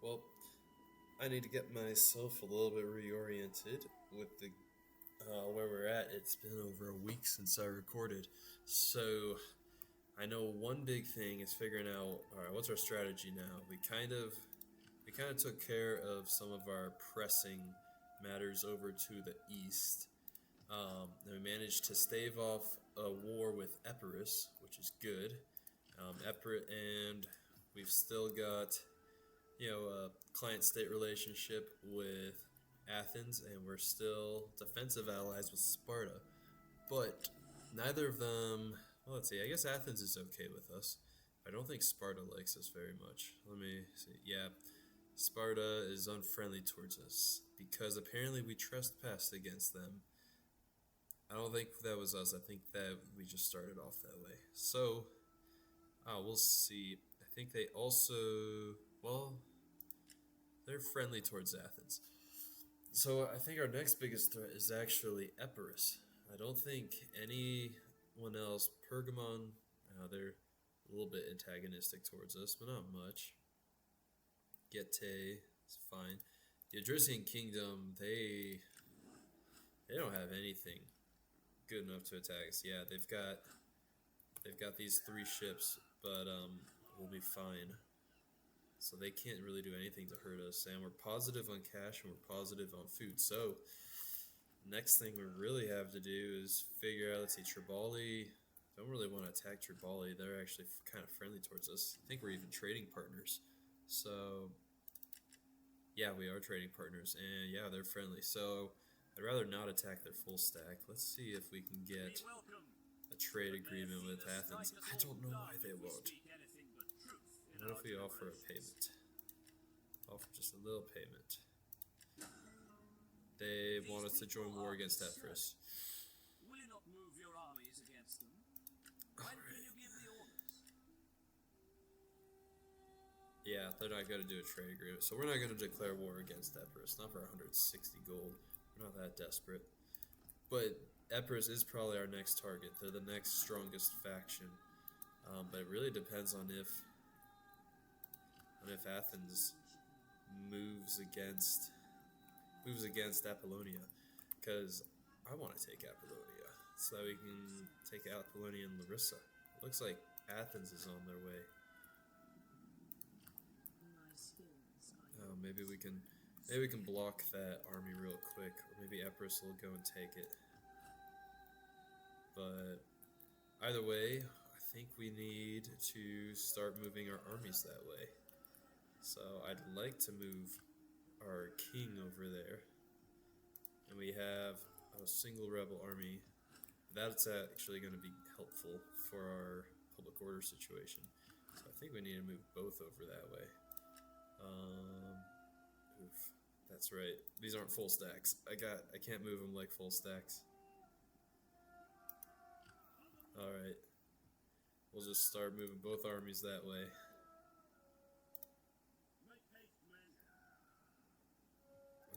Well, I need to get myself a little bit reoriented with the where we're at. It's been over a week since I recorded, so I know one big thing is figuring out. All right, what's our strategy now? We kind of took care of some of our pressing matters over to the east. And we managed to stave off a war with Epirus, which is good. And we've still got a client-state relationship with Athens, and we're still defensive allies with Sparta. But neither of them. Well, let's see. I guess Athens is okay with us. I don't think Sparta likes us very much. Let me see. Yeah, Sparta is unfriendly towards us because apparently we trespassed against them. I don't think that was us. I think that we just started off that way. So, we'll see. I think they also, well, they're friendly towards Athens. So I think our next biggest threat is actually Epirus. I don't think anyone else, Pergamon, they're a little bit antagonistic towards us, but not much. Getae is fine. The Odrysian Kingdom, they don't have anything good enough to attack us. Yeah, they've got these 3 ships, but we'll be fine. So they can't really do anything to hurt us. And we're positive on cash and we're positive on food. So next thing we really have to do is figure out, let's see, Tribali. Don't really want to attack Tribali. They're actually kind of friendly towards us. I think we're even trading partners. So yeah, we are trading partners. And yeah, they're friendly. So I'd rather not attack their full stack. Let's see if we can get a trade agreement with Athens. I don't know why they won't. What if we offer a payment? Offer just a little payment. They want us to join war against Epirus. Will you not move your armies against them? When will you give the orders? Yeah, they're not going to do a trade agreement. So we're not going to declare war against Epirus. Not for 160 gold. We're not that desperate. But Epirus is probably our next target. They're the next strongest faction. But it really depends on if Athens moves against Apollonia, because I want to take Apollonia so that we can take Apollonia and Larissa. It looks like Athens is on their way. Maybe we can block that army real quick, or maybe Epirus will go and take it. But either way, I think we need to start moving our armies that way. So I'd like to move our king over there. And we have a single rebel army. That's actually going to be helpful for our public order situation. So I think we need to move both over that way. That's right. These aren't full stacks. I can't move them like full stacks. Alright. We'll just start moving both armies that way.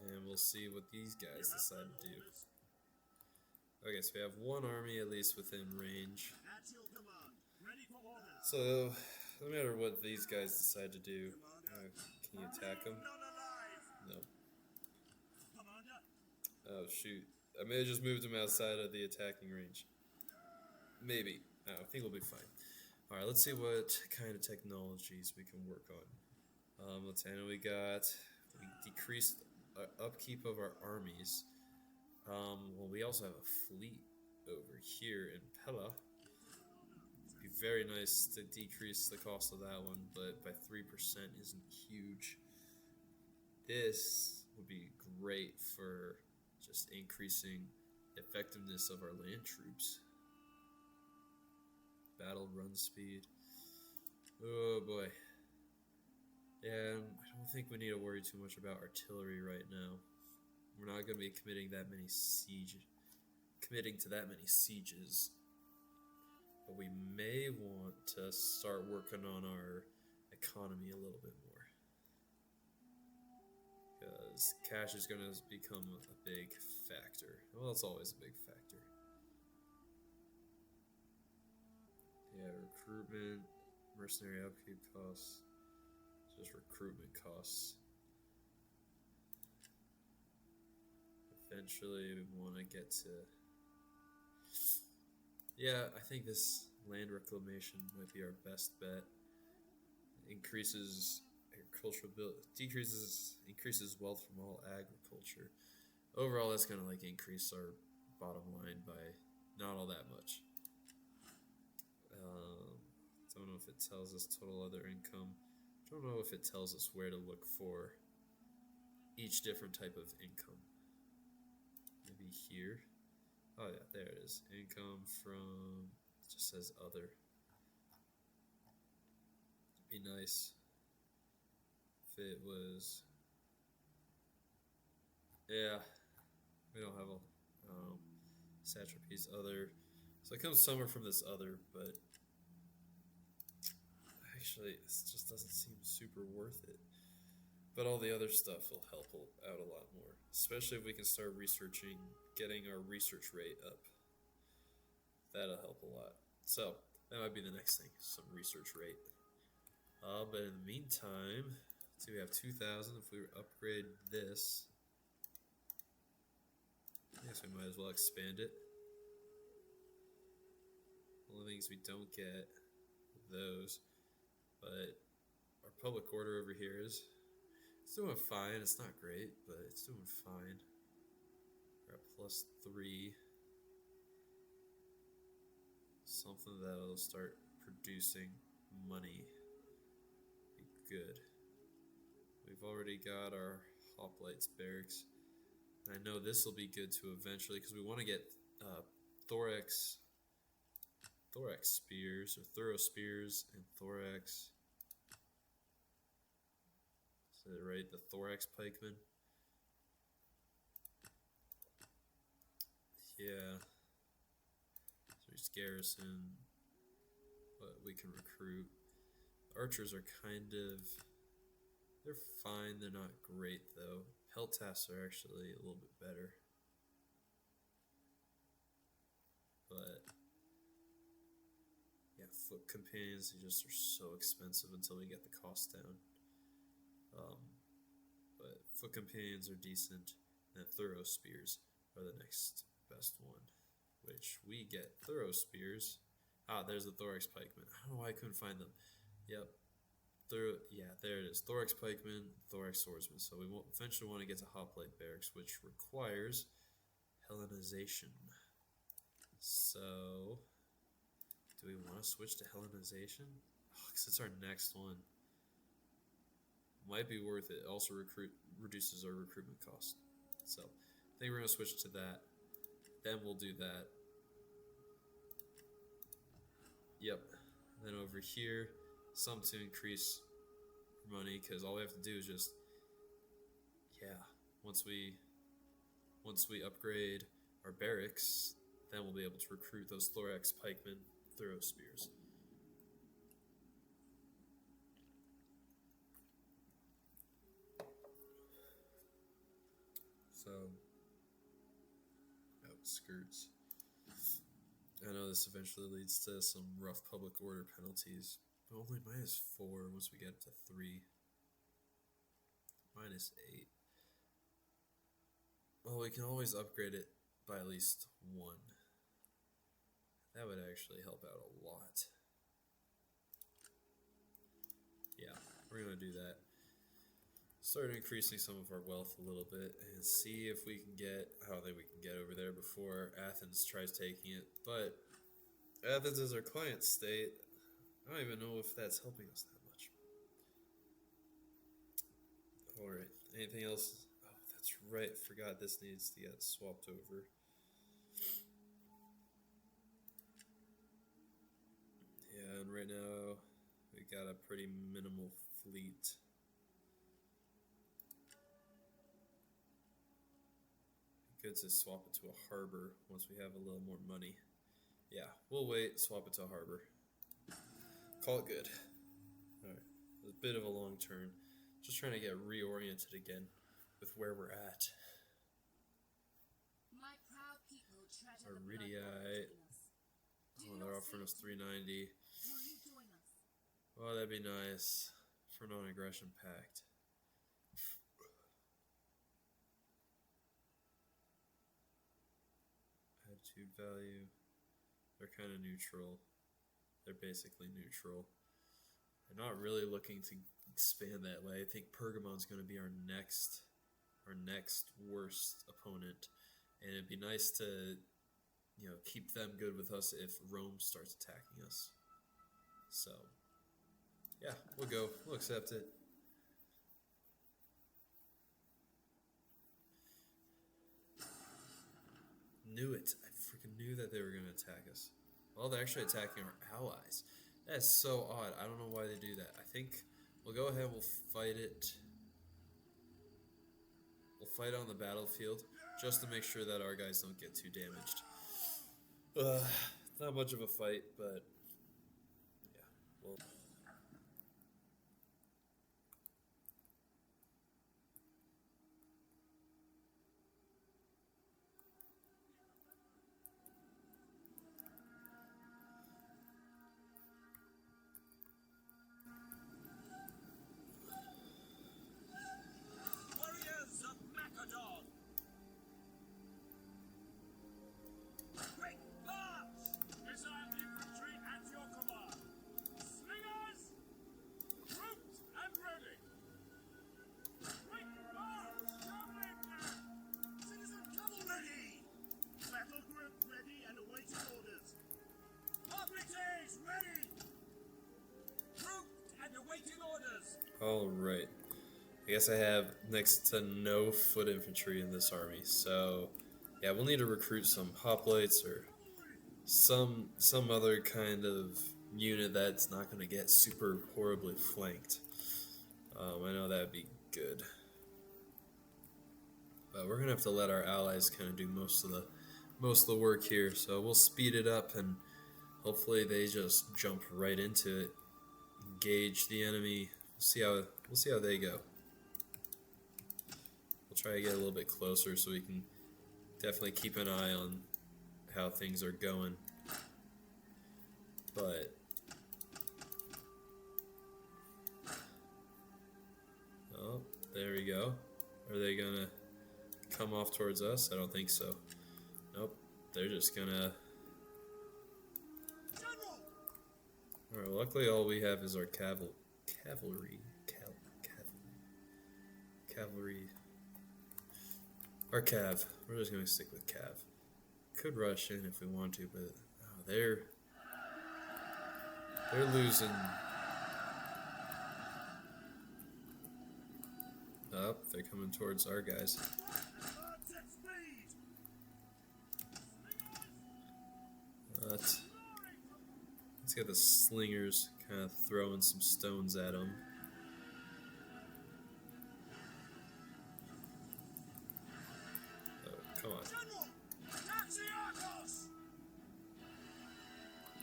And we'll see what these guys decide to do. Okay, so we have one army at least within range. So, no matter what these guys decide to do, can you attack them? No. Oh, shoot. I may have just moved them outside of the attacking range. Maybe. No, I think we'll be fine. Alright, let's see what kind of technologies we can work on. Let's say, I know we decreased upkeep of our armies. Well, we also have a fleet over here in Pella. It'd be very nice to decrease the cost of that one, but by 3% isn't huge. This would be great for just increasing the effectiveness of our land troops. Battle run speed. Oh boy. Yeah, I don't think we need to worry too much about artillery right now. We're not going to be committing to that many sieges. But we may want to start working on our economy a little bit more. Because cash is going to become a big factor. Well, it's always a big factor. Yeah, recruitment, mercenary upkeep costs. Just recruitment costs. Eventually, we want to get to... Yeah, I think this land reclamation might be our best bet. Increases agricultural increases wealth from all agriculture. Overall, that's gonna like increase our bottom line by not all that much. Don't know if it tells us total other income. Don't know if it tells us where to look for each different type of income. Maybe here. Oh yeah, there it is. Income from, it just says other. It'd be nice if it was, yeah, we don't have a satrapies other. So it comes somewhere from this other, but actually it just doesn't seem super worth it. But all the other stuff will help out a lot more, especially if we can start researching, getting our research rate up. That'll help a lot. So that might be the next thing, some research rate. But in the meantime, let's see, we have 2,000. If we upgrade this, I guess we might as well expand it. The only things we don't get those, but our public order over here is, it's doing fine. It's not great, but it's doing fine. We're at +3. Something that'll start producing money. Be good. We've already got our hoplites barracks. And I know this will be good too eventually, because we want to get thorax spears, or thorough spears, and thorax. Is it right? The thorax pikemen. Yeah. So we garrison, but we can recruit. Archers are kind of, they're fine. They're not great though. Peltasts are actually a little bit better. But yeah, foot companions, they just are so expensive until we get the cost down. But foot companions are decent, and thorough spears are the next best one, which we get thorough spears. Ah, there's the thorax pikemen. I don't know why I couldn't find them. Yep. Yeah, there it is. Thorax pikemen, thorax swordsmen. So we eventually want to get to hoplite barracks, which requires Hellenization. So, do we want to switch to Hellenization? Because it's our next one. Might be worth it. Also reduces our recruitment cost. So I think we're going to switch to that. Then we'll do that. Yep. Then over here, some to increase money, because all we have to do is just, yeah, once we upgrade our barracks, then we'll be able to recruit those thorax pikemen, thorough spears. So, outskirts. I know this eventually leads to some rough public order penalties, but only -4 once we get up to 3. -8. Well, we can always upgrade it by at least 1. That would actually help out a lot. Yeah, we're going to do that. Start increasing some of our wealth a little bit and see if we can get, I don't think we can get over there before Athens tries taking it, but Athens is our client state. I don't even know if that's helping us that much. Alright, anything else? Oh, that's right, forgot this needs to get swapped over. Yeah, and right now we got a pretty minimal fleet. Good to swap it to a harbor once we have a little more money. Yeah, we'll wait, swap it to a harbor. Call it good. Alright, it was a bit of a long turn. Just trying to get reoriented again with where we're at. My proud people treasure the Iridiite. blood Oh, they're offering us 390. Will you join us? Oh, that'd be nice. for non-aggression pact. Attitude value. They're kind of neutral. They're basically neutral. They're not really looking to expand that way. I think Pergamon's going to be our next worst opponent, and it'd be nice to, keep them good with us if Rome starts attacking us. So, yeah, we'll go. We'll accept it. Knew it. I freaking knew that they were going to attack us. Well, they're actually attacking our allies. That's so odd. I don't know why they do that. I think we'll go ahead and we'll fight it. We'll fight on the battlefield just to make sure that our guys don't get too damaged. Not much of a fight, but yeah. Well. Warriors of Macedon! Quick march! Missile infantry at your command! Slingers! Grouped and ready! Quick march! Javelin now! Citizen cavalry! Battle group ready and awaiting orders! Arbitrage ready! Grouped and awaiting orders! Alright. I guess I have next to no foot infantry in this army, so yeah, we'll need to recruit some hoplites or some other kind of unit that's not going to get super horribly flanked. I know that'd be good, but we're gonna have to let our allies kind of do most of the work here. So we'll speed it up, and hopefully they just jump right into it, engage the enemy. We'll see how they go. Try to get a little bit closer so we can definitely keep an eye on how things are going. But oh, there we go. Are they gonna come off towards us? I don't think so. Nope. They're just gonna. Alright, luckily all we have is our cavalry. Our cav. We're just going to stick with cav. Could rush in if we want to, but they're losing. Up, they're coming towards our guys. Let's get the slingers kind of throwing some stones at them. Come on.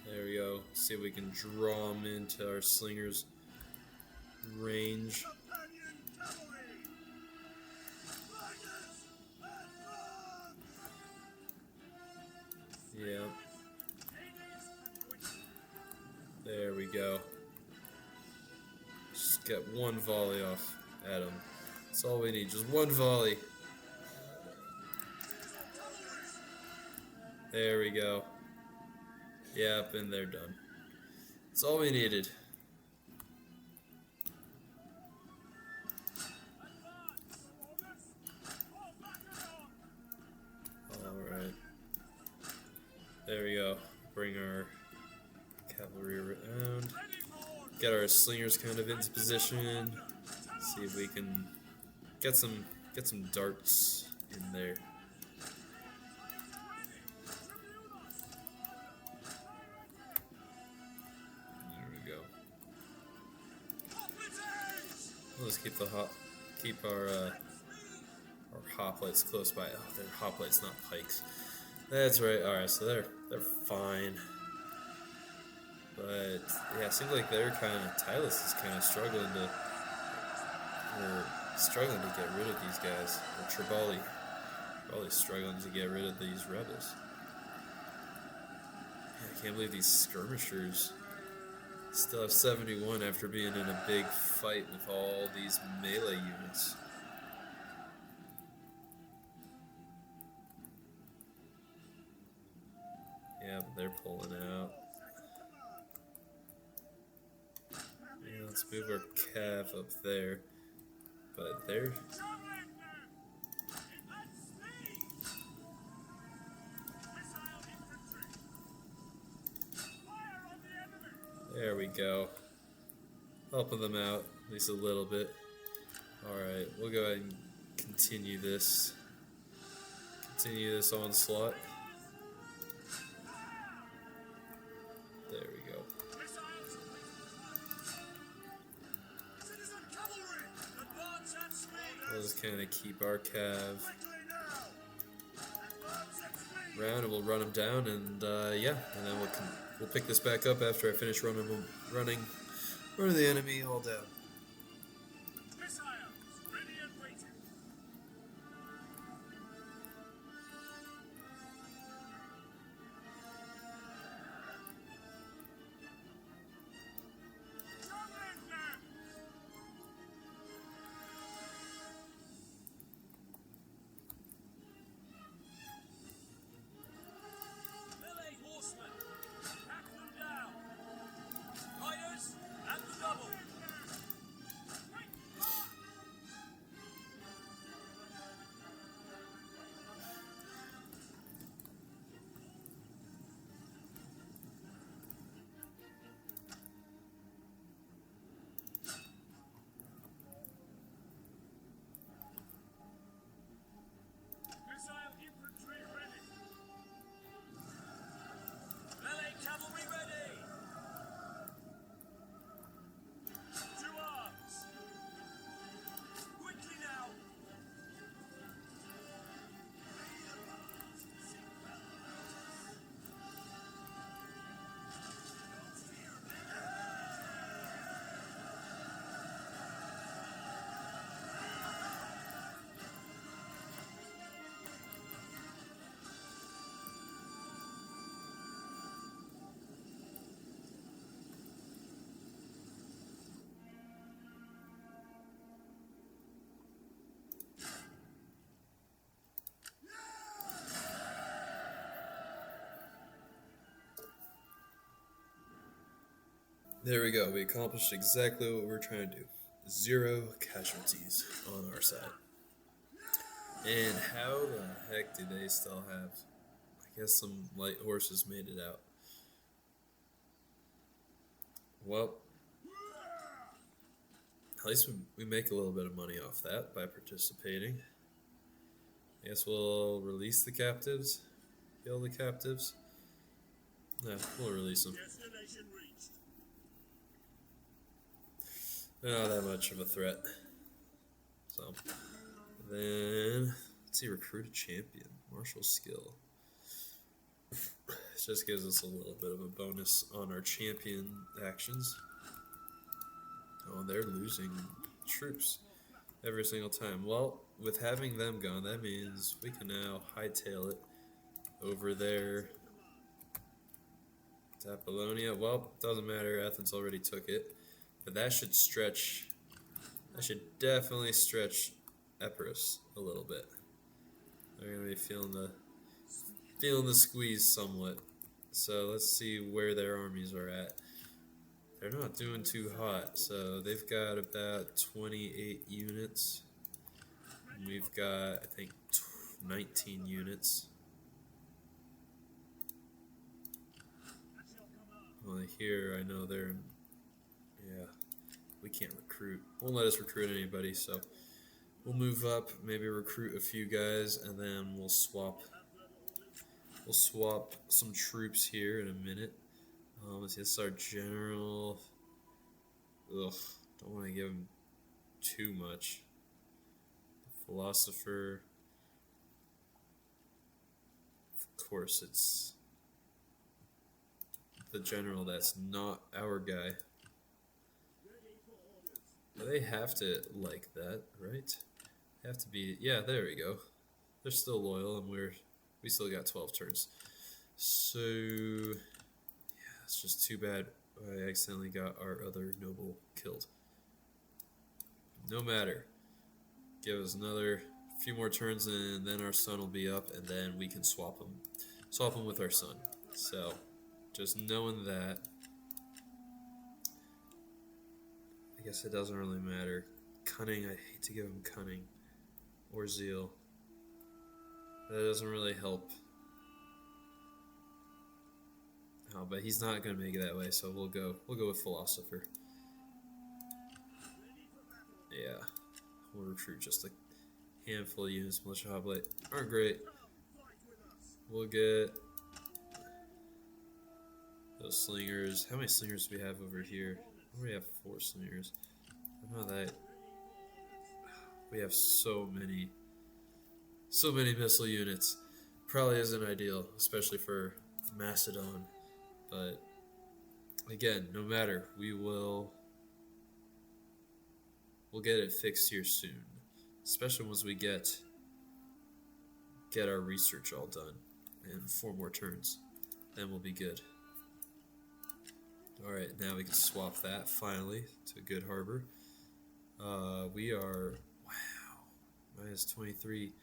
There we go. See if we can draw them into our slingers' range. Companion Cavalry! Yeah. There we go. Just get one volley off at him. That's all we need. Just one volley. There we go. Yep, and they're done. That's all we needed. Alright. There we go. Bring our cavalry around. Get our slingers kind of into position. See if we can get some darts in there. We'll just keep our hoplites close by. Oh, they're hoplites, not pikes. That's right. All right, so they're fine. But yeah, it seems like Attila's is kind of struggling to get rid of these guys. Or Tribali's struggling to get rid of these rebels. Yeah, I can't believe these skirmishers Still have 71 after being in a big fight with all these melee units. Yeah, but they're pulling out. Yeah, let's move our cav up there. But they're... There we go. Helping them out, at least a little bit. Alright, we'll go ahead and continue this. Continue this onslaught. There we go. We'll just kind of keep our cav round and we'll run them down and yeah, and then we'll pick this back up after I finish running the enemy all down. There we go. We accomplished exactly what we were trying to do. 0 casualties on our side. And how the heck do they still have... I guess some light horses made it out. Well, at least we make a little bit of money off that by participating. I guess we'll release the captives. Kill the captives. Yeah, we'll release them. They're not that much of a threat. So, then, let's see, recruit a champion. Martial skill. It just gives us a little bit of a bonus on our champion actions. Oh, they're losing troops every single time. Well, with having them gone, that means we can now hightail it over there to Apollonia. Well, doesn't matter, Athens already took it. But that should stretch, that should definitely stretch Epirus a little bit. They're going to be feeling the squeeze somewhat. So let's see where their armies are at. They're not doing too hot, so they've got about 28 units. And we've got, I think, 19 units. Well, here I know they're in... Yeah, we can't recruit. Won't let us recruit anybody, so we'll move up, maybe recruit a few guys, and then we'll swap some troops here in a minute. Let's see, this is our general. Ugh, don't want to give him too much. The philosopher. Of course, it's the general that's not our guy. They have to like that, right? They have to be, yeah, there we go. They're still loyal, and we still got 12 turns. So, yeah, it's just too bad I accidentally got our other noble killed. No matter. Give us another few more turns and then our son will be up and then we can swap him. Swap him with our son. So, just knowing that, I guess it doesn't really matter. Cunning, I hate to give him cunning. Or zeal. That doesn't really help. Oh, but he's not going to make it that way, so we'll go with philosopher. Yeah. We'll recruit just a handful of units. Militia hoplite aren't great. We'll get those slingers. How many slingers do we have over here? We have 4 slingers. I know that we have so many missile units. Probably isn't ideal, especially for Macedon. But again, no matter, we'll get it fixed here soon. Especially once we get our research all done and 4 more turns. Then we'll be good. Alright, now we can swap that finally to Good Harbor. We are, wow, minus 23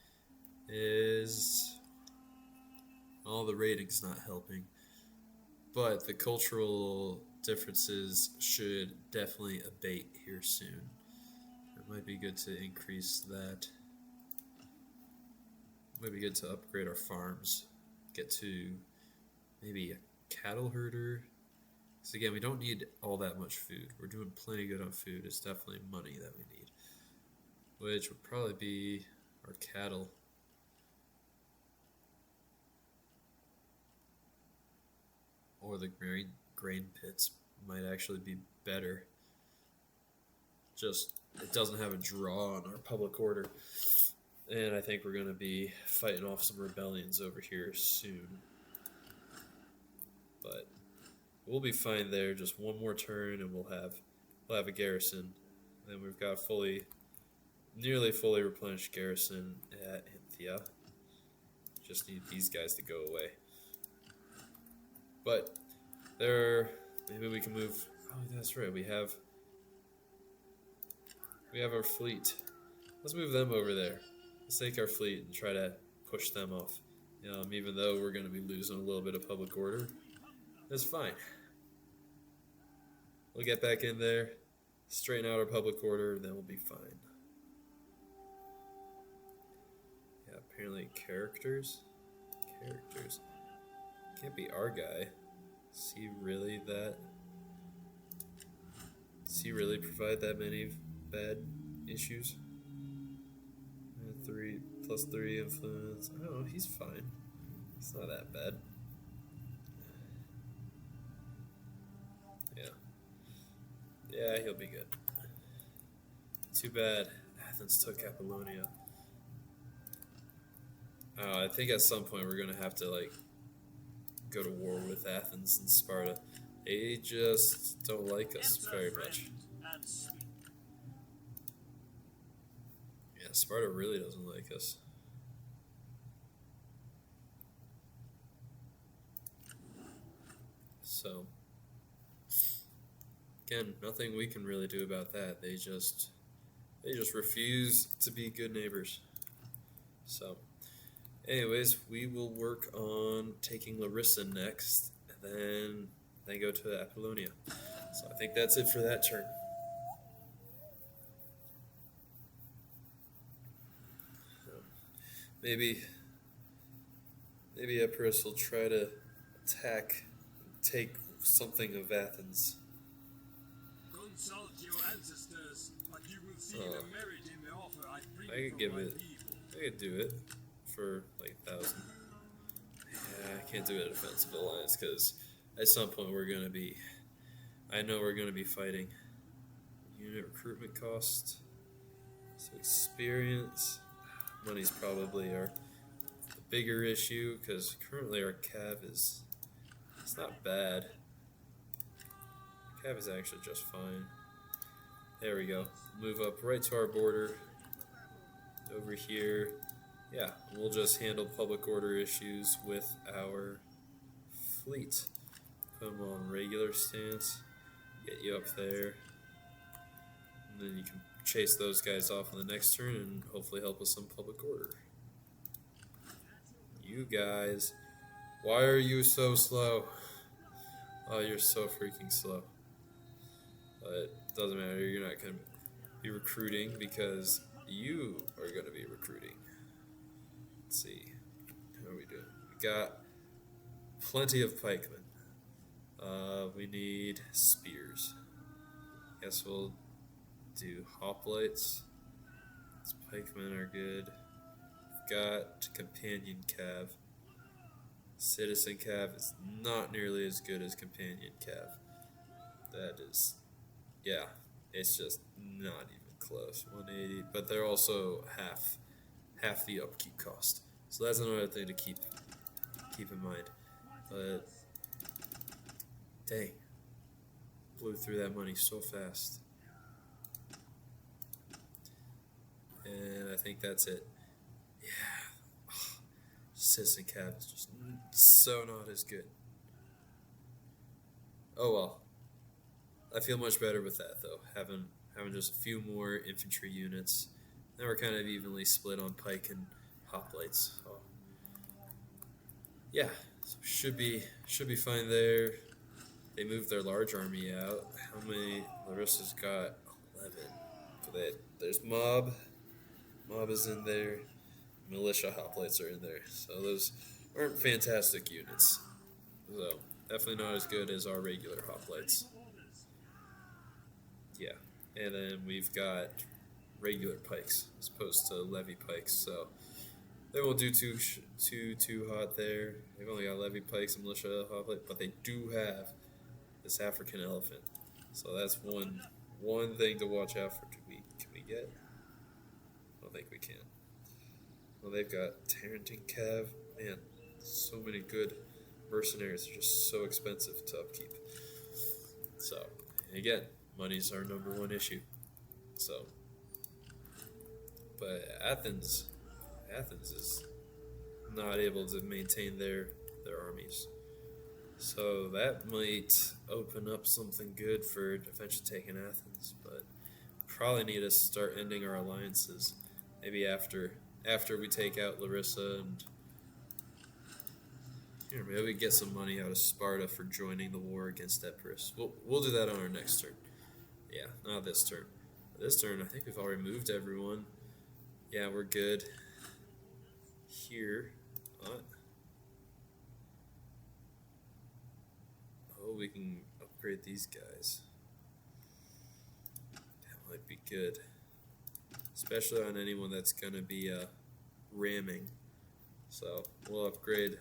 is, all the rating's not helping. But the cultural differences should definitely abate here soon. It might be good to increase that. Might be good to upgrade our farms. Get to maybe a cattle herder. Because again, we don't need all that much food. We're doing plenty good on food. It's definitely money that we need. Which would probably be our cattle. Or the grain pits might actually be better. Just, it doesn't have a draw on our public order. And I think we're going to be fighting off some rebellions over here soon. But we'll be fine there. Just one more turn and we'll have a garrison. And we've got nearly fully replenished garrison at Anthea. Just need these guys to go away. But maybe we can move. Oh, that's right. We have our fleet. Let's move them over there. Let's take our fleet and try to push them off. Even though we're going to be losing a little bit of public order, that's fine. We'll get back in there, straighten out our public order, and then we'll be fine. Yeah, apparently characters. Can't be our guy. Does he really provide that many bad issues? 3+3 influence. Oh, he's fine. It's not that bad. Yeah, he'll be good. Too bad Athens took Apollonia. I think at some point we're gonna have to go to war with Athens and Sparta. They just don't like us very much. Yeah, Sparta really doesn't like us. So, again, nothing we can really do about that. They just refuse to be good neighbors. So, anyways, we will work on taking Larissa next, and then go to Apollonia. So I think that's it for that turn. Maybe Epirus will try to take something of Athens. Consult your ancestors, but you will see the merit in the offer I bring I could give from my it. people. I could do it for 1,000. Yeah, I can't do it at offensive alliance because at some point I know we're gonna be fighting. Unit recruitment cost. So experience. Money's probably the bigger issue because currently our cav it's not bad. Cav is actually just fine. There we go. Move up right to our border. Over here. Yeah, we'll just handle public order issues with our fleet. Put them on regular stance. Get you up there. And then you can chase those guys off on the next turn and hopefully help with some public order. You guys, why are you so slow? Oh, you're so freaking slow. But it doesn't matter, you're not going to be recruiting because you are going to be recruiting. Let's see. How are we doing? We got plenty of pikemen. We need spears. Guess we'll do hoplites. These pikemen are good. We've got Companion Cav. Citizen Cav is not nearly as good as Companion Cav. That is, yeah, it's just not even close. 180, but they're also half the upkeep cost. So that's another thing to keep in mind. But dang, blew through that money so fast. And I think that's it. Yeah. Citizen Cav is just so not as good. Oh well. I feel much better with that though. Having just a few more infantry units. Then we're kind of evenly split on pike and hoplites. So yeah, so should be fine there. They moved their large army out. How many? Larissa's got 11. So there's mob. Mob is in there. Militia hoplites are in there. So those aren't fantastic units. So definitely not as good as our regular hoplites. Yeah. And then we've got regular pikes as opposed to levy pikes. So they won't do too hot there. They've only got levy pikes and militia hoplite, but they do have this African elephant. So that's one thing to watch out for. Can we get? I don't think we can. Well, they've got Tarantin Cav. Man, so many good mercenaries. Are just so expensive to upkeep. So, and again, money's our number one issue. So, but Athens is not able to maintain their armies. So that might open up something good for eventually taking Athens, but probably need to start ending our alliances. Maybe after we take out Larissa and maybe get some money out of Sparta for joining the war against Epirus. We'll do that on our next turn. Yeah, not this turn. This turn, I think we've already moved everyone. Yeah, we're good. Here, what? Oh, we can upgrade these guys. That might be good, especially on anyone that's gonna be ramming. So we'll upgrade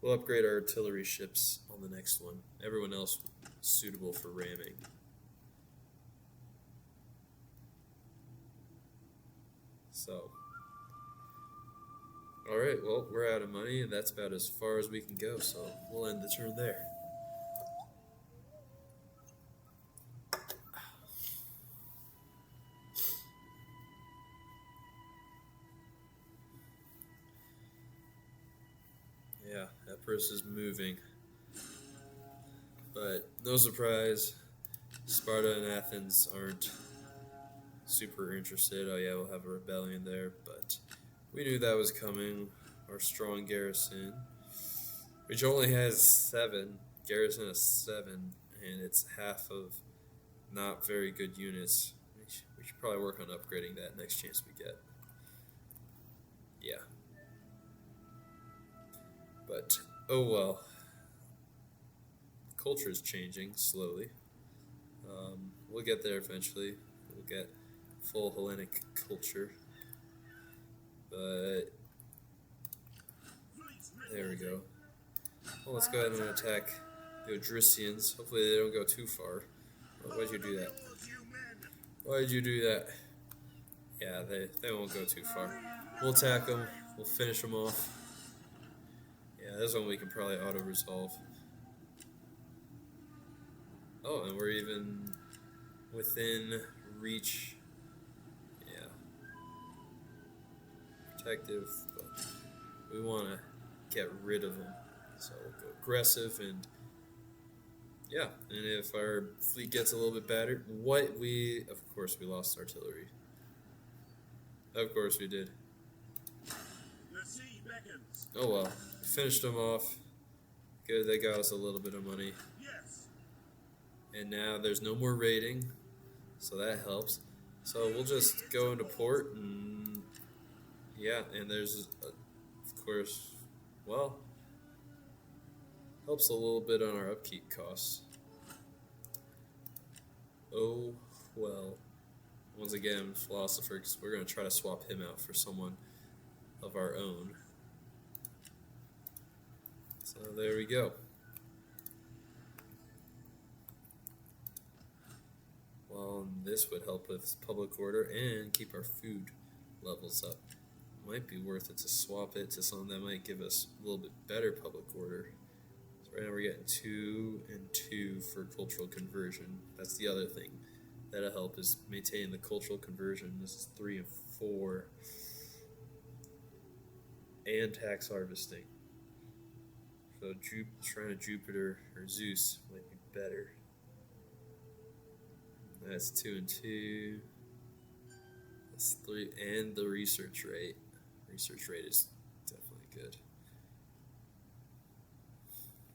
our artillery ships on the next one. Everyone else suitable for ramming. So, alright, well, we're out of money, and that's about as far as we can go, so we'll end the turn there. Yeah, Epirus is moving. But no surprise, Sparta and Athens aren't super interested. Oh yeah, we'll have a rebellion there, but we knew that was coming. Our strong garrison, which only has 7, garrison has 7, and it's half of not very good units. We should probably work on upgrading that next chance we get. Yeah. But, oh well. Culture is changing slowly. We'll get there eventually. We'll get full Hellenic culture. But, there we go. Well, let's go ahead and attack the Odrysians. Hopefully they don't go too far. Oh, why'd you do that? Why'd you do that? Yeah, they won't go too far. We'll attack them. We'll finish them off. Yeah, this one we can probably auto-resolve. Oh, and we're even within reach. Yeah. Protective, but we want to get rid of them. So we'll go aggressive and yeah, and if our fleet gets a little bit battered, of course we lost artillery. Of course we did. The sea beckons. Oh well, finished them off. Good, they got us a little bit of money. Yes. And now there's no more raiding, so that helps. So we'll just go into port and yeah, and there's of course, well, helps a little bit on our upkeep costs. Oh well. Once again, philosopher, because we're going to try to swap him out for someone of our own. So there we go. Well, this would help with public order and keep our food levels up. Might be worth it to swap it to something that might give us a little bit better public order. So right now we're getting 2 and 2 for cultural conversion. That's the other thing that'll help is maintain the cultural conversion. This is 3 and 4. And tax harvesting. So Shrine of Jupiter or Zeus might be better. That's 2 and 2. That's 3, and the research rate. Research rate is definitely good.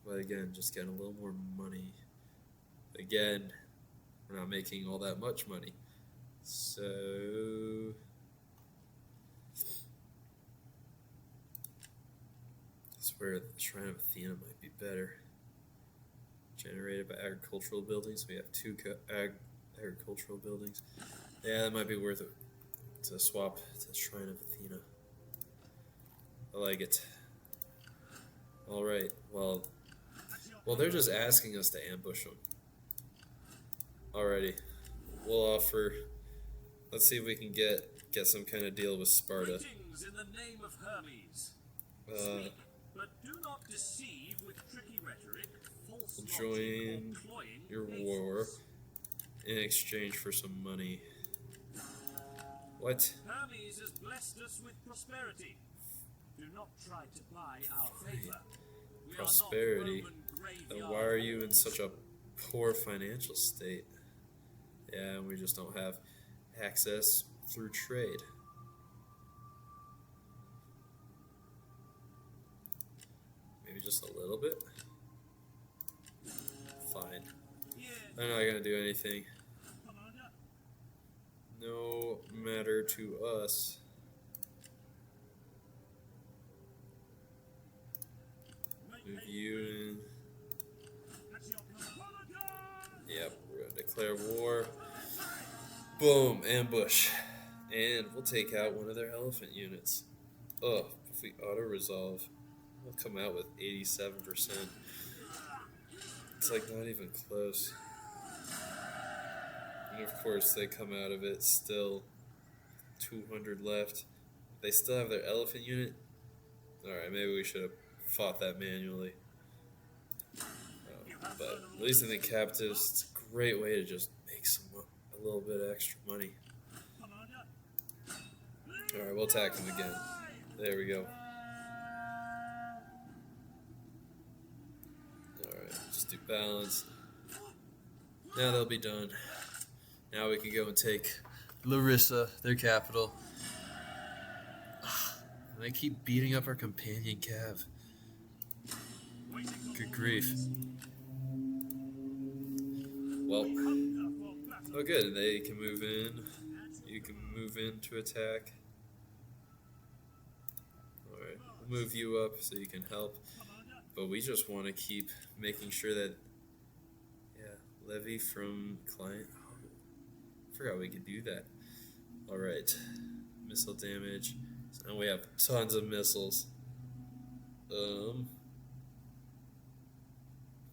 But again, just getting a little more money. Again, we're not making all that much money. So that's where the Shrine of Athena might be better. Generated by agricultural buildings. We have 2 agricultural buildings. Yeah, that might be worth it to swap to Shrine of Athena. I like it. Alright, well, they're just asking us to ambush them. Alrighty, we'll offer. Let's see if we can get some kind of deal with Sparta. Greetings in the name of Hermes. Speak, but do not deceive with tricky rhetoric, false logic, Join or cloying your faces. war in exchange for some money. What? Hermes has blessed us with prosperity. Do not try to buy our favor. We Prosperity? Are not Roman Then graveyard why are you in whores. such a poor financial state? Yeah, and we just don't have access through trade. Maybe just a little bit? Fine. Yeah, They're not gonna do anything. Commander. No matter to us. Move you in. Yep, we're gonna declare war. Boom, ambush. And we'll take out one of their elephant units. Ugh, if we auto-resolve, we'll come out with 87%. It's like not even close. And of course they come out of it still 200 left. They still have their elephant unit. Alright, maybe we should have fought that manually. But at least in the captives, it's a great way to just make a little bit of extra money. Alright, we'll attack them again. There we go. Alright, just do balance. Now they'll be done. Now we can go and take Larissa, their capital. And they keep beating up our Companion Cav. Good grief. Well, oh good, they can move in. You can move in to attack. Alright, we'll move you up so you can help. But we just want to keep making sure that, yeah, levy from client. Oh, I forgot we could do that. Alright, missile damage. And we have tons of missiles.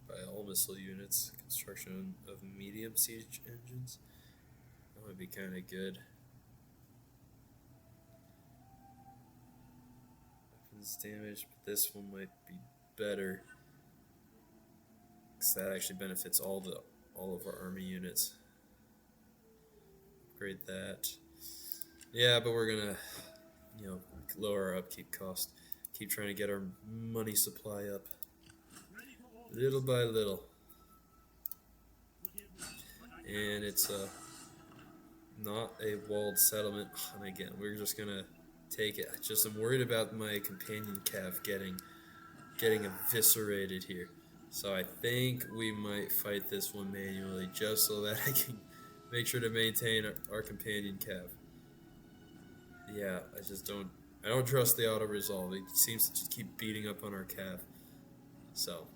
By all missile units. Construction of medium siege engines. That would be kind of good. Weapons damage, but this one might be better. Because that actually benefits all of our army units. Upgrade that. Yeah, but we're gonna, lower our upkeep cost. Keep trying to get our money supply up. Little by little. and it's not a walled settlement. And again, we're just gonna take it. I'm worried about my companion cav getting eviscerated here. So I think we might fight this one manually, just so that I can make sure to maintain our companion cav. Yeah, I don't trust the auto resolve. It seems to just keep beating up on our cav. So,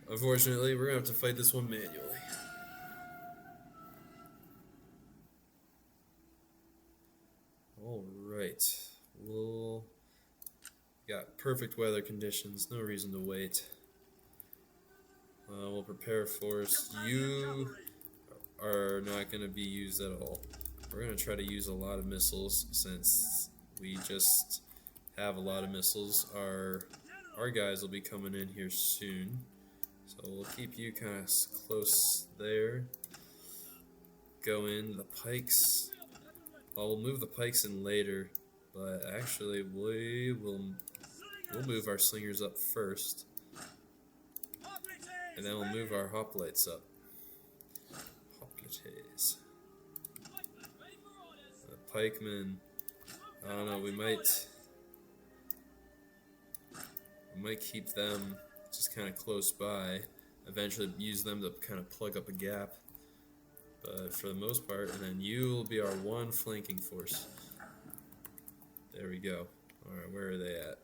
unfortunately, we're gonna have to fight this one manually. Alright. We'll got perfect weather conditions, no reason to wait. We'll prepare force. You are not going to be used at all. We're going to try to use a lot of missiles since we just have a lot of missiles. Our guys will be coming in here soon. So we'll keep you kind of close there. Go in the pikes. Well, we'll move the pikes in later, but actually we'll move our slingers up first. And then we'll move our hoplites up. Hoplites. The pikemen, I don't know, we might keep them just kind of close by. Eventually use them to kind of plug up a gap. But for the most part, and then you will be our one flanking force. There we go. Alright, where are they at?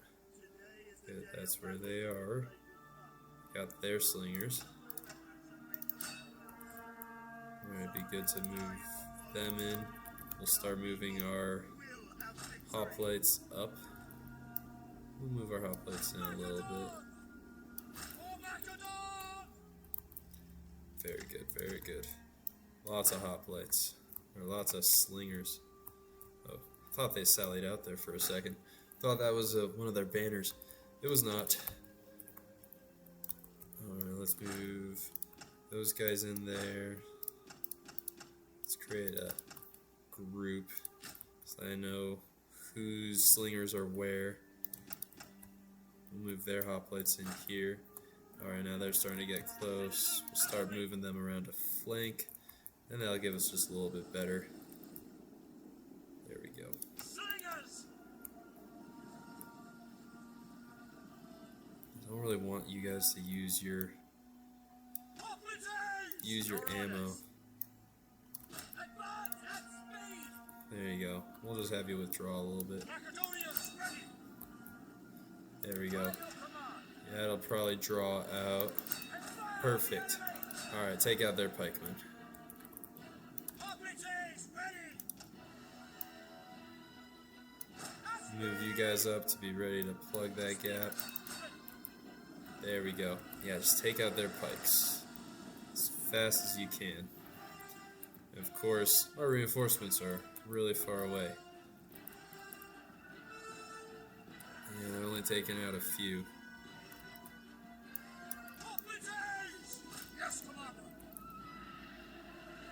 Good, that's where they are. Got their slingers. Alright, be good to move them in. We'll start moving our hoplites up. We'll move our hoplites in a little bit. Very good, very good. Lots of hoplites. Or lots of slingers. Oh, I thought they sallied out there for a second. Thought that was one of their banners. It was not. Alright, let's move those guys in there. Let's create a group so I know whose slingers are where. We'll move their hoplites in here. Alright, now they're starting to get close. We'll start moving them around to flank, and that'll give us just a little bit better. There we go. I don't really want you guys to use your ammo. There you go. We'll just have you withdraw a little bit. There we go. Yeah, it'll probably draw out. Perfect. Alright, take out their pikemen. Move you guys up to be ready to plug that gap. There we go. Yeah, just take out their pikes as fast as you can. And of course, our reinforcements are really far away. Yeah, they're only taking out a few.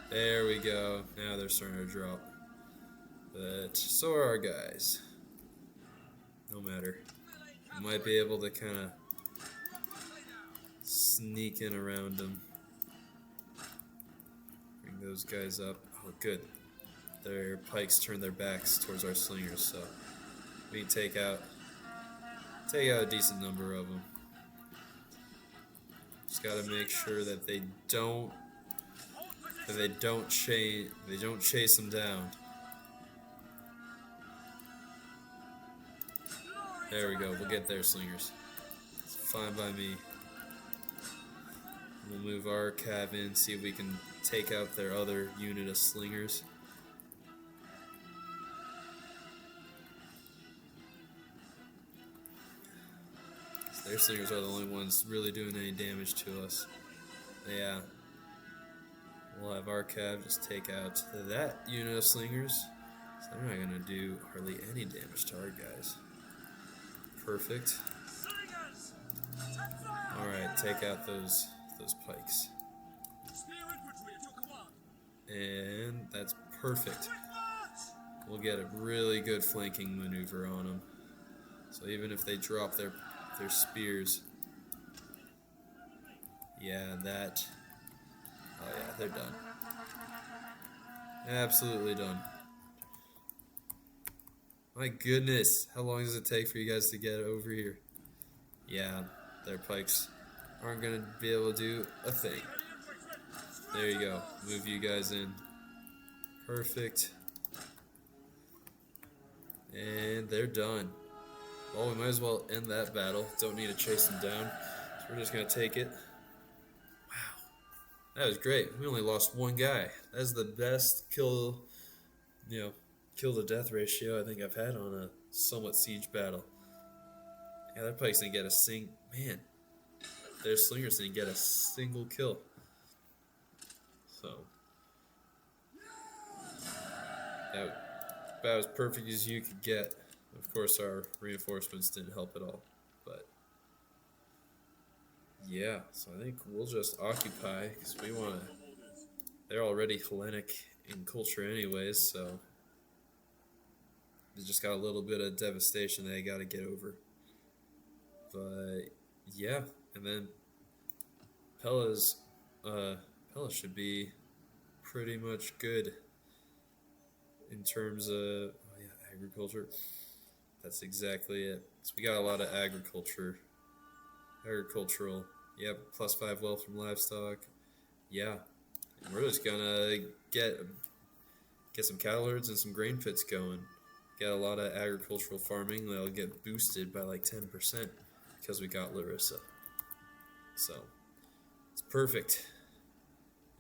There we go. Now they're starting to drop. But so are our guys. No matter. We might be able to kind of sneak in around them. Bring those guys up. Oh, good. Their pikes turn their backs towards our slingers, so we can take out a decent number of them. Just got to make sure that they don't chase them down. There we go. We'll get their slingers. It's fine by me. We'll move our cav in, see if we can take out their other unit of slingers. Their slingers are the only ones really doing any damage to us. Yeah. We'll have our cav just take out that unit of slingers. So they're not going to do hardly any damage to our guys. Perfect. Alright, take out those pikes. And that's perfect. We'll get a really good flanking maneuver on them. So even if they drop their spears, yeah, oh yeah, they're done. Absolutely done. My goodness, how long does it take for you guys to get over here? Yeah, their pikes aren't going to be able to do a thing. There you go. Move you guys in. Perfect. And they're done. Well, we might as well end that battle. Don't need to chase them down. So we're just going to take it. Wow. That was great. We only lost one guy. That's the best kill to death ratio I think I've had on a somewhat siege battle. Yeah, their pikes didn't get a man. Their slingers didn't get a single kill. So that about as perfect as you could get. Of course, our reinforcements didn't help at all. But yeah, so I think we'll just occupy because we want to. They're already Hellenic in culture, anyways, so they just got a little bit of devastation they got to get over. But yeah, and then Pella should be pretty much good in terms of agriculture. That's exactly it. So we got a lot of agricultural. Yep, +5 wealth from livestock. Yeah, and we're just gonna get some cattle herds and some grain pits going. Got a lot of agricultural farming that'll get boosted by like 10% because we got Larissa. So it's perfect.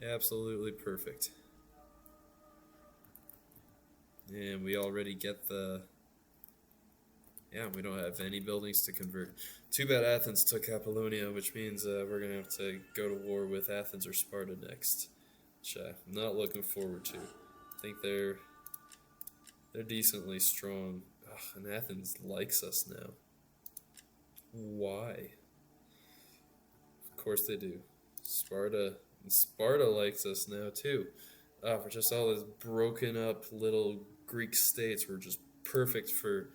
Absolutely perfect. And we already get we don't have any buildings to convert. Too bad Athens took Apollonia, which means we're going to have to go to war with Athens or Sparta next, which I'm not looking forward to. I think they're decently strong. Ugh, and Athens likes us now. Why? Of course they do. Sparta likes us now too. For just all those broken up little Greek states, we're just perfect for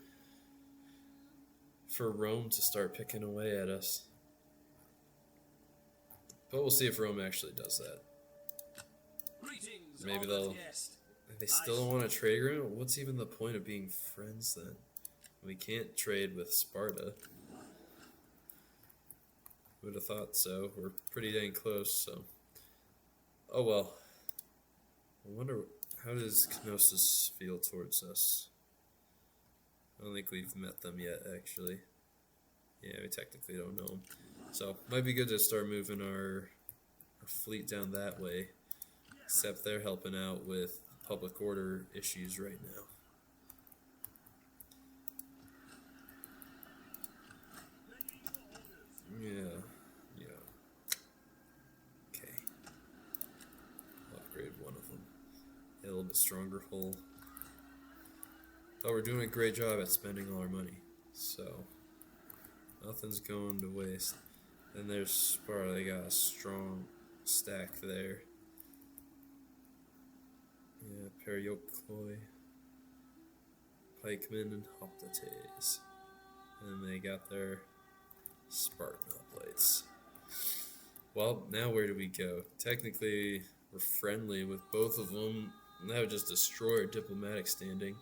Rome to start picking away at us. But we'll see if Rome actually does that. Greetings, Maybe they guest. still don't want a trade agreement? What's even the point of being friends then? We can't trade with Sparta. Would have thought so. We're pretty dang close, so. Oh well. I wonder, how does Knossos feel towards us? I don't think we've met them yet, actually. Yeah, we technically don't know them. So, might be good to start moving our fleet down that way. Except they're helping out with public order issues right now. Yeah. Okay. I'll upgrade one of them. A little bit stronger hull. Oh, we're doing a great job at spending all our money. So, nothing's going to waste. Then there's Sparta. They got a strong stack there. Yeah, Periokloi, Pikemen, and Hoptates. And they got their Spartan hoplites. Well, now where do we go? Technically, we're friendly with both of them. And that would just destroy our diplomatic standing.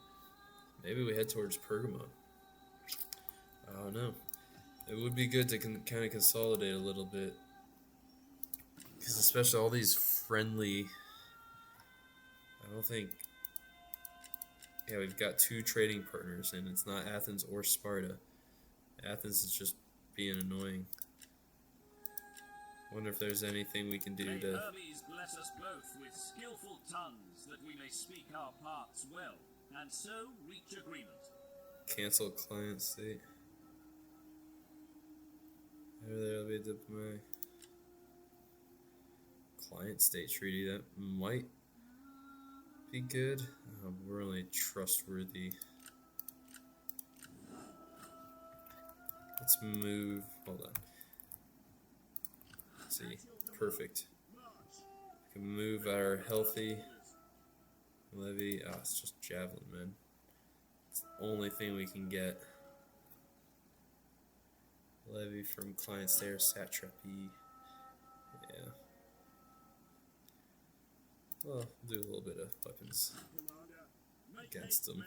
Maybe we head towards Pergamon. I don't know. It would be good to kind of consolidate a little bit. Because especially all these friendly... I don't think... Yeah, we've got 2 trading partners, and it's not Athens or Sparta. Athens is just being annoying. Wonder if there's anything we can do to... Hermes bless us both with skillful tongues that we may speak our parts well, and so reach agreement. Cancel client state. There'll be a diplomatic client state treaty. That might be good. We're really trustworthy. Let's move. Hold on. Let's see. Perfect. We can move our healthy levy. It's just javelin, man. It's the only thing we can get. Levy from client state or satrapy. Yeah. Well, do a little bit of weapons Commander, make against haste, them. men.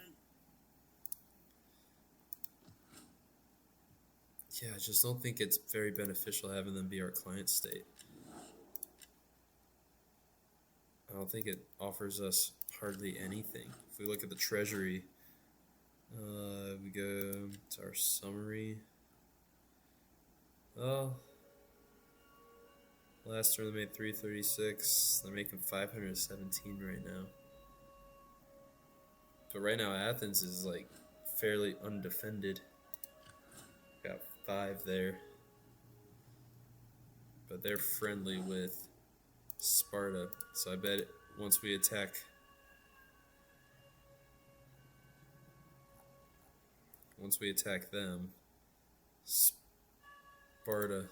Yeah, I just don't think it's very beneficial having them be our client state. I don't think it offers us hardly anything. If we look at the treasury, we go to our summary. Well, last turn they made 336. They're making 517 right now. But right now Athens is like fairly undefended. Got 5 there. But they're friendly with Sparta. So I bet once we attack them, Sparta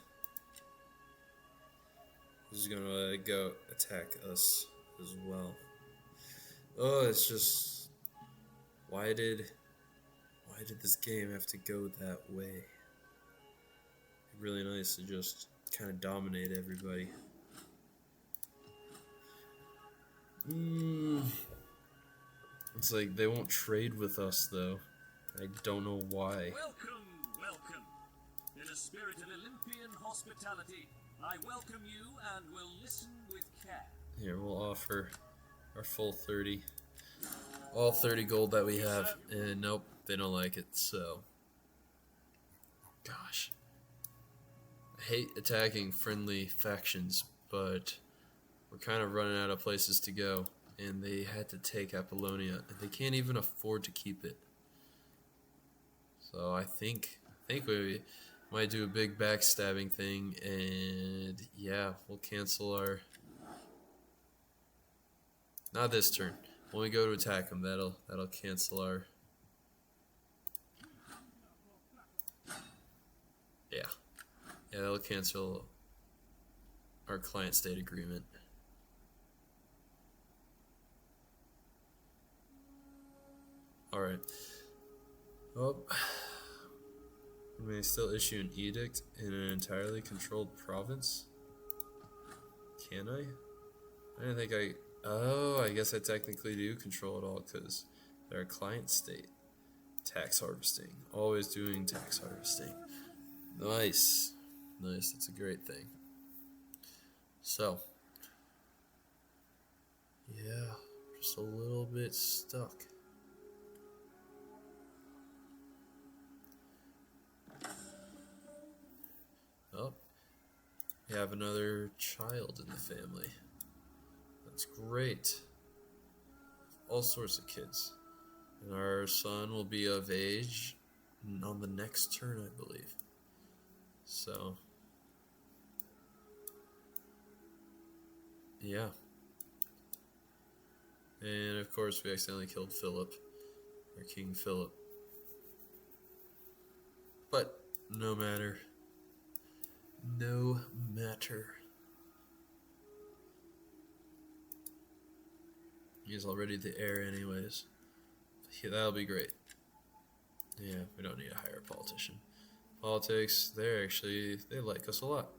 is gonna go attack us as well. Oh, it's just why did this game have to go that way? Really nice to just kind of dominate everybody. It's like they won't trade with us though. I don't know why. Welcome, welcome. In a spirit of Olympian hospitality, I welcome you and will listen with care. Here, we'll offer our full 30. All 30 gold that we have. And nope, they don't like it, so. Gosh. I hate attacking friendly factions, but we're kind of running out of places to go. And they had to take Apollonia. And they can't even afford to keep it. So I think we might do a big backstabbing thing, and yeah, we'll cancel our. Not this turn. When we go to attack them, that'll cancel our. Yeah, that'll cancel our client state agreement. All right. Oh. We may still issue an edict in an entirely controlled province. Can I? I didn't think I... Oh, I guess I technically do control it all because they're a client state. Tax harvesting. Always doing tax harvesting. Nice. Nice, that's a great thing. So. Yeah, just a little bit stuck. Oh, we have another child in the family. That's great. All sorts of kids. And our son will be of age on the next turn, I believe. So, yeah. And of course, we accidentally killed Philip, or King Philip. But, no matter. No matter. He's already the heir anyways. Yeah, that'll be great. Yeah, we don't need to hire a politician. Politics, they like us a lot.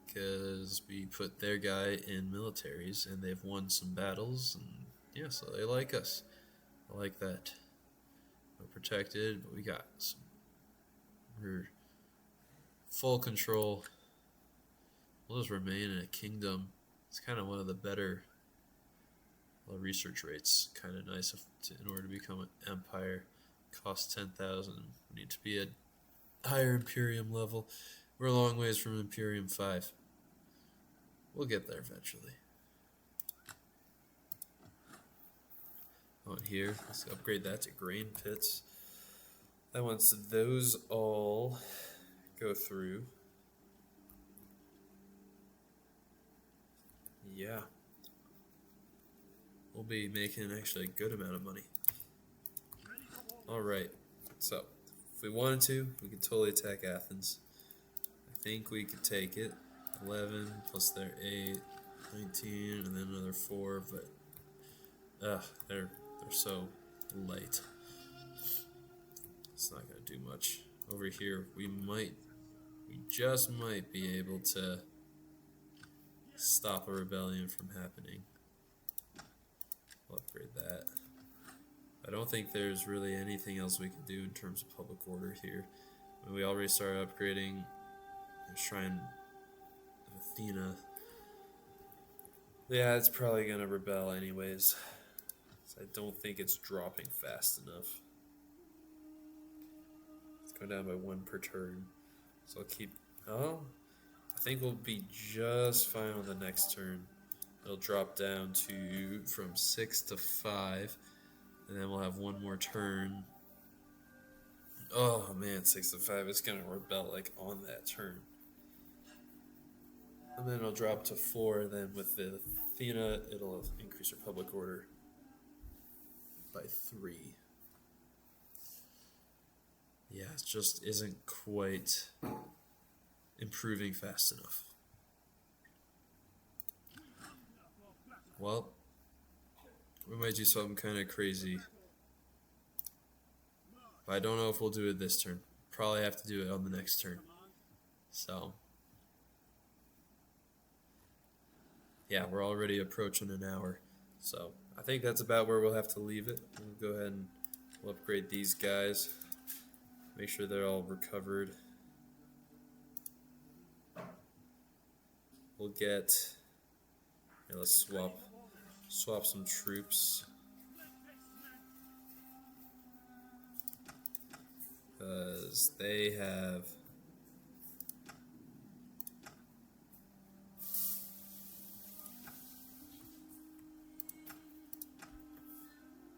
Because we put their guy in militaries and they've won some battles. And yeah, so they like us. I like that. We're protected, but we got some. We're full control. We'll just remain in a kingdom. It's kind of one of the better research rates. Kind of nice in order to become an empire. Costs 10,000. We need to be at higher Imperium level. We're a long ways from Imperium 5. We'll get there eventually. On here, let's upgrade that to grain pits. Then once those all go through, yeah, we'll be making actually a good amount of money. Alright, so if we wanted to, we could totally attack Athens. I think we could take it. 11 plus their 8, 19, and then another 4, but they're so light. It's not going to do much. Over here, we just might be able to stop a rebellion from happening. We'll upgrade that. I don't think there's really anything else we can do in terms of public order here. We already started upgrading the Shrine of Athena. Yeah, it's probably going to rebel anyways. So I don't think it's dropping fast enough. It's going down by 1 per turn. So I'll keep... Oh, I think we'll be just fine on the next turn. It'll drop down to from 6 to 5. And then we'll have 1 more turn. Oh man, 6 to 5. It's going to rebel like on that turn. And then it'll drop to 4. And then with the Athena, it'll increase our public order by 3. Yeah, it just isn't quite improving fast enough. Well, we might do something kind of crazy. But I don't know if we'll do it this turn. Probably have to do it on the next turn. So, yeah, we're already approaching an hour. So, I think that's about where we'll have to leave it. We'll go ahead and we'll upgrade these guys. Make sure they're all recovered. We'll get... Yeah, let's swap some troops. Because they have...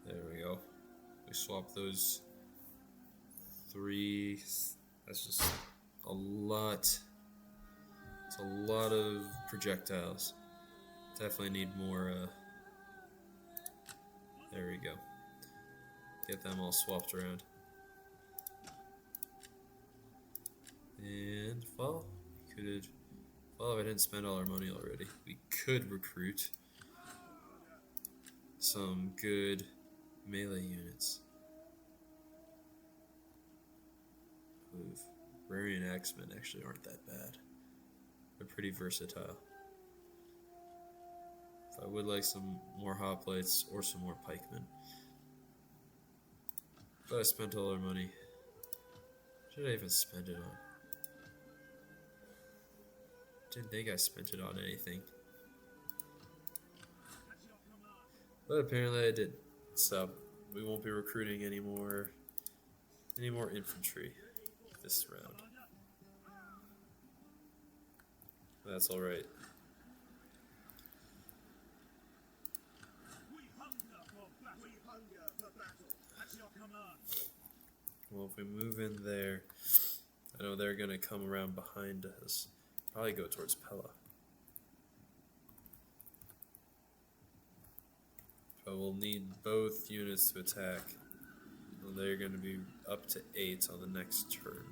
There we go. We swap those 3. That's just a lot. It's a lot of projectiles. Definitely need more. There we go. Get them all swapped around. And, well, we could. Well, if I didn't spend all our money already, we could recruit some good melee units. Barbarian axemen actually aren't that bad. They're pretty versatile. I would like some more hoplites or some more pikemen. But I spent all our money. What did I even spend it on? Didn't think I spent it on anything. But apparently I did. So we won't be recruiting any more infantry this round. That's alright. Well, if we move in there, I know they're going to come around behind us. Probably go towards Pella. But we'll need both units to attack. Well, they're going to be up to 8 on the next turn.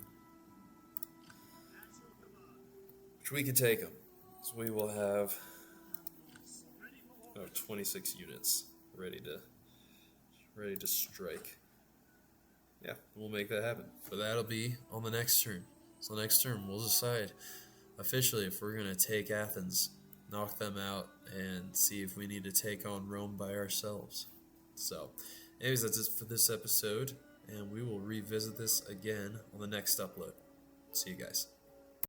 Which we can take them. So we will have 26 units ready to strike. Yeah, we'll make that happen. But that'll be on the next turn. So next turn, we'll decide officially if we're going to take Athens, knock them out, and see if we need to take on Rome by ourselves. So, anyways, that's it for this episode, and we will revisit this again on the next upload. See you guys.